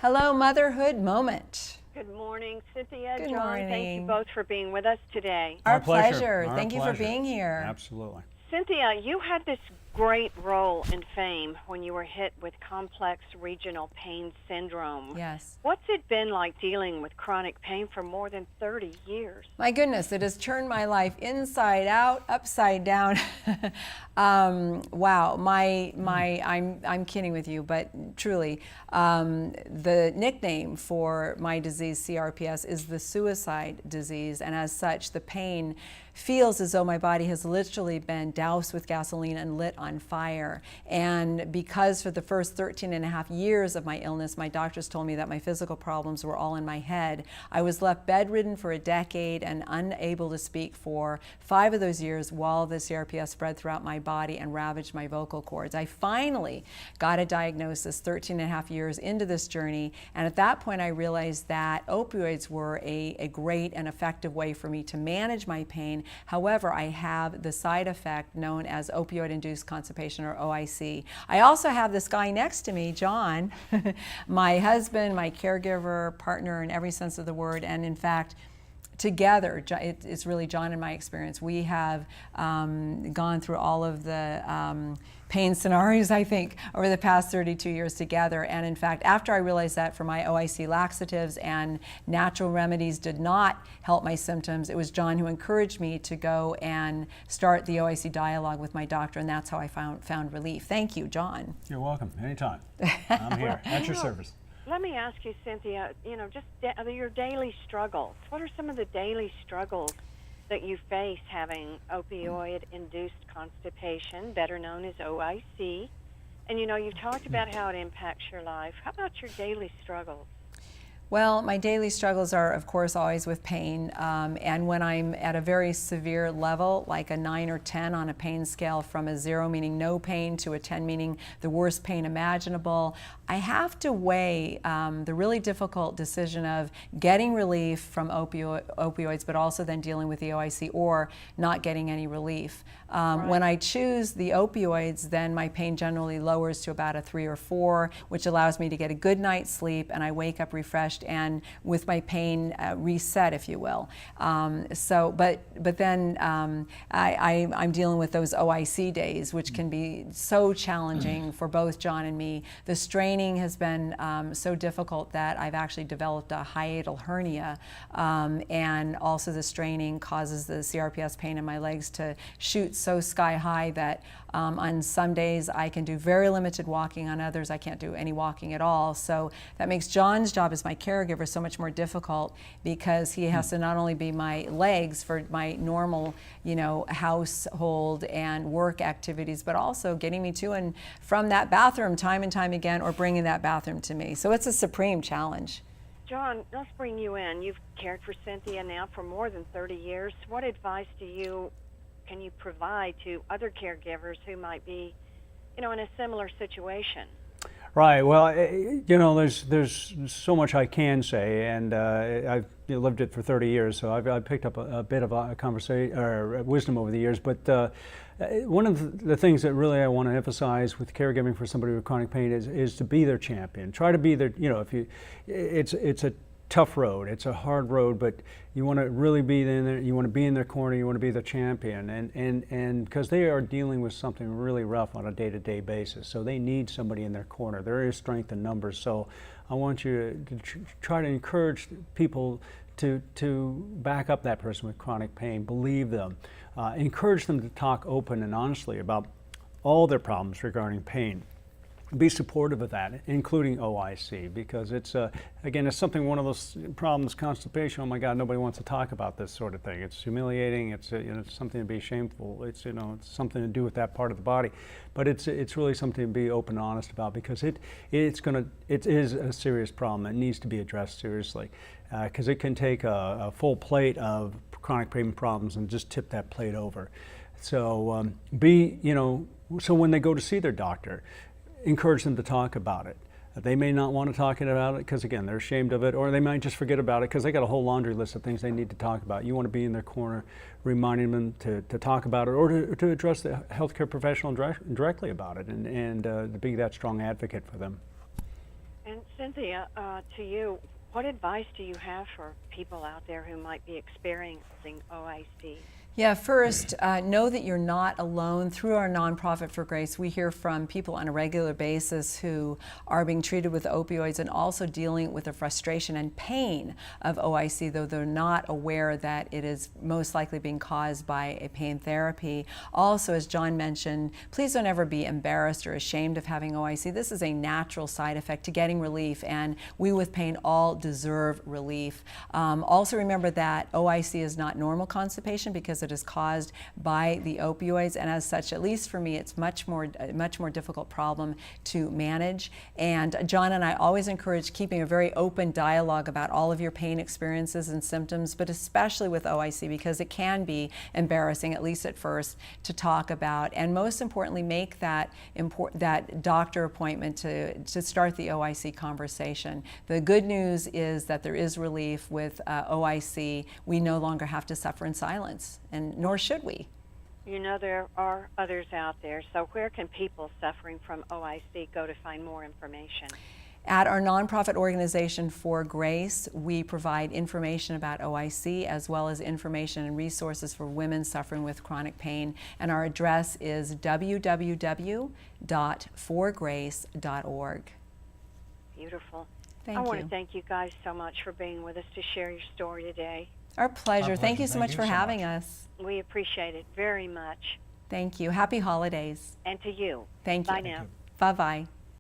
Hello, Motherhood Moment. Good morning, Cynthia, Good John. morning. Thank you both for being with us today. Our pleasure. Our Thank you for pleasure. being here. Absolutely. Cynthia, you had this great role in fame when you were hit with complex regional pain syndrome. Yes. What's it been like dealing with chronic pain for more than 30 years? My goodness, it has turned my life inside out, upside down. Wow, I'm kidding with you, but truly, the nickname for my disease, CRPS, is the suicide disease, and as such, the pain feels as though my body has literally been doused with gasoline and lit on fire. And because for the first 13 and a half years of my illness, my doctors told me that my physical problems were all in my head, I was left bedridden for a decade and unable to speak for 5 of those years while the CRPS spread throughout my body and ravaged my vocal cords. I finally got a diagnosis 13 and a half years into this journey, and at that point I realized that opioids were a great and effective way for me to manage my pain. However, I have the side effect known as opioid-induced constipation, or OIC. I also have this guy next to me, John, my husband, my caregiver, partner in every sense of the word, and in fact, together, it's really John and my experience. We have gone through all of the pain scenarios, I think, over the past 32 years together. And in fact, after I realized that for my OIC laxatives and natural remedies did not help my symptoms, it was John who encouraged me to go and start the OIC dialogue with my doctor, and that's how I found relief. Thank you, John. You're welcome. Anytime. I'm here at your service. Let me ask you, Cynthia, just your daily struggles. What are some of the daily struggles that you face having opioid-induced constipation, better known as OIC? And you've talked about how it impacts your life. How about your daily struggles? Well, my daily struggles are, of course, always with pain. And when I'm at a very severe level, like a 9 or 10 on a pain scale, from a 0 meaning no pain to a 10 meaning the worst pain imaginable, I have to weigh the really difficult decision of getting relief from opioids, but also then dealing with the OIC or not getting any relief. Right. When I choose the opioids, then my pain generally lowers to about a 3 or 4, which allows me to get a good night's sleep, and I wake up refreshed and with my pain reset, if you will. But then I'm dealing with those OIC days, which can be so challenging for both John and me. The straining has been so difficult that I've actually developed a hiatal hernia, and also the straining causes the CRPS pain in my legs to shoot so sky high that on some days I can do very limited walking, on others I can't do any walking at all. So that makes John's job as my caregiver so much more difficult, because he has to not only be my legs for my normal, household and work activities, but also getting me to and from that bathroom time and time again, or bringing that bathroom to me. So it's a supreme challenge. John, let's bring you in. You've cared for Cynthia now for more than 30 years. What advice can you provide to other caregivers who might be, in a similar situation? Right. Well, there's so much I can say, and I've lived it for 30 years, so I've picked up a bit of a conversation or wisdom over the years. But one of the things that really I want to emphasize with caregiving for somebody with chronic pain is to be their champion. Try to be their, it's a tough road. It's a hard road, but you want to really be in there. You want to be in their corner. You want to be the champion, and because they are dealing with something really rough on a day-to-day basis, so they need somebody in their corner. There is strength in numbers, so I want you to try to encourage people to back up that person with chronic pain. Believe them. Encourage them to talk open and honestly about all their problems regarding pain. Be supportive of that, including OIC, because it's again, it's one of those problems, constipation. Oh my God, nobody wants to talk about this sort of thing. It's humiliating. It's it's something to be shameful. It's it's something to do with that part of the body, but it's really something to be open and honest about, because it is a serious problem. It needs to be addressed seriously, because it can take a full plate of chronic pain problems and just tip that plate over. So so when they go to see their doctor, encourage them to talk about it. They may not want to talk about it because, again, they're ashamed of it, or they might just forget about it because they got a whole laundry list of things they need to talk about. You want to be in their corner, reminding them to talk about it, or to address the healthcare professional directly about it, and to be that strong advocate for them. And Cynthia, to you, what advice do you have for people out there who might be experiencing OIC? Yeah, first, know that you're not alone. Through our nonprofit For Grace, we hear from people on a regular basis who are being treated with opioids and also dealing with the frustration and pain of OIC, though they're not aware that it is most likely being caused by a pain therapy. Also, as John mentioned, please don't ever be embarrassed or ashamed of having OIC. This is a natural side effect to getting relief, and we with pain all deserve relief. Also remember that OIC is not normal constipation because it is caused by the opioids, and as such, at least for me, it's much more difficult problem to manage. And John and I always encourage keeping a very open dialogue about all of your pain experiences and symptoms, but especially with OIC, because it can be embarrassing, at least at first, to talk about. And most importantly, make that doctor appointment to start the OIC conversation. The good news is that there is relief with OIC. We no longer have to suffer in silence, and nor should we. You know, there are others out there, so where can people suffering from OIC go to find more information? At our nonprofit organization For Grace, we provide information about OIC as well as information and resources for women suffering with chronic pain. And our address is www.forgrace.org. Beautiful. Thank I want to you. thank you guys so much for being with us to share your story today. Our pleasure. Our Thank pleasure. you so Thank much you for so having much. us. We appreciate it very much. Thank you. Happy holidays. And to you. Thank you. Bye now. you. Bye-bye.